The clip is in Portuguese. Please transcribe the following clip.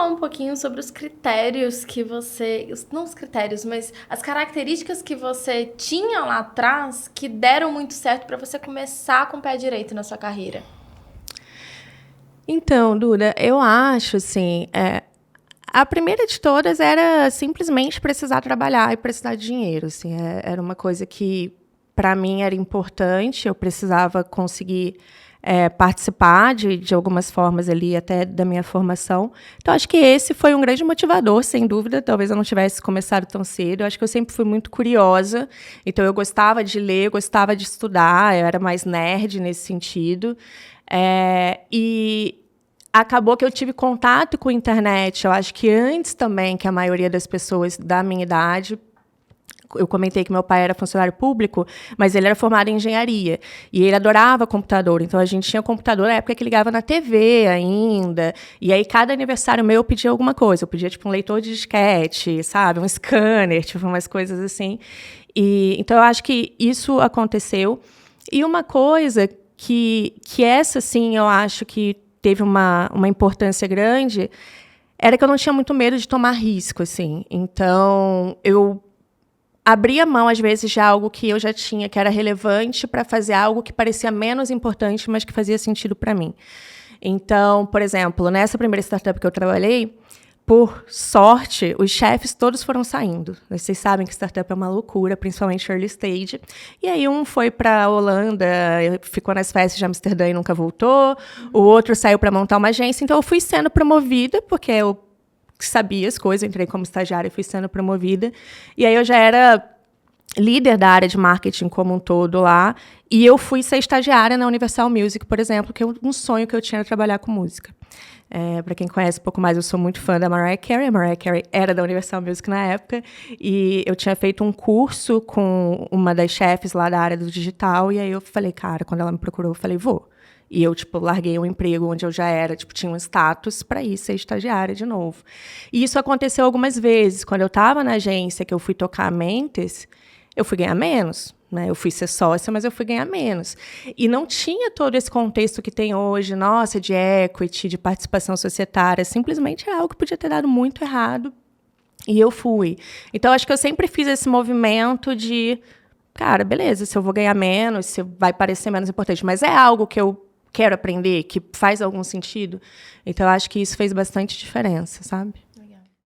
um pouquinho sobre os critérios que você... Não os critérios, mas as características que você tinha lá atrás que deram muito certo para você começar com o pé direito na sua carreira? Então, Duda, eu acho, assim, a primeira de todas era simplesmente precisar trabalhar e precisar de dinheiro, assim, era uma coisa que, para mim, era importante, eu precisava conseguir participar de algumas formas ali, até da minha formação. Então, acho que esse foi um grande motivador, sem dúvida, talvez eu não tivesse começado tão cedo, eu acho que eu sempre fui muito curiosa, então eu gostava de ler, gostava de estudar, eu era mais nerd nesse sentido, e acabou que eu tive contato com a internet, eu acho que antes também que a maioria das pessoas da minha idade. Eu comentei que meu pai era funcionário público, mas ele era formado em engenharia. E ele adorava computador. Então, a gente tinha computador na época que ligava na TV ainda. E aí, cada aniversário meu, eu pedia alguma coisa. Eu pedia, tipo, um leitor de disquete, sabe? Um scanner, tipo, umas coisas assim. Então, eu acho que isso aconteceu. E uma coisa que essa, sim, eu acho que teve uma importância grande, era que eu não tinha muito medo de tomar risco, assim. Então, eu abria mão, às vezes, de algo que eu já tinha, que era relevante, para fazer algo que parecia menos importante, mas que fazia sentido para mim. Então, por exemplo, nessa primeira startup que eu trabalhei, por sorte, os chefes todos foram saindo. Vocês sabem que startup é uma loucura, principalmente early stage. E aí um foi para a Holanda, ficou nas festas de Amsterdã e nunca voltou. O outro saiu para montar uma agência. Então, eu fui sendo promovida, porque eu sabia as coisas, entrei como estagiária e fui sendo promovida. E aí eu já era líder da área de marketing como um todo lá, e eu fui ser estagiária na Universal Music, por exemplo, que é um sonho que eu tinha era trabalhar com música. Para quem conhece um pouco mais, eu sou muito fã da Mariah Carey. A Mariah Carey era da Universal Music na época, e eu tinha feito um curso com uma das chefes lá da área do digital, e aí eu falei, cara, quando ela me procurou, eu falei, vou. E eu, tipo, larguei um emprego onde eu já era, tipo, tinha um status para ir ser estagiária de novo. E isso aconteceu algumas vezes. Quando eu estava na agência, que eu fui tocar a Mentes, eu fui ganhar menos, né? Eu fui ser sócia, mas eu fui ganhar menos. E não tinha todo esse contexto que tem hoje, nossa, de equity, de participação societária. Simplesmente é algo que podia ter dado muito errado. E eu fui. Então, acho que eu sempre fiz esse movimento de, cara, beleza, se eu vou ganhar menos, se vai parecer menos importante, mas é algo que eu quero aprender, que faz algum sentido. Então, eu acho que isso fez bastante diferença, sabe?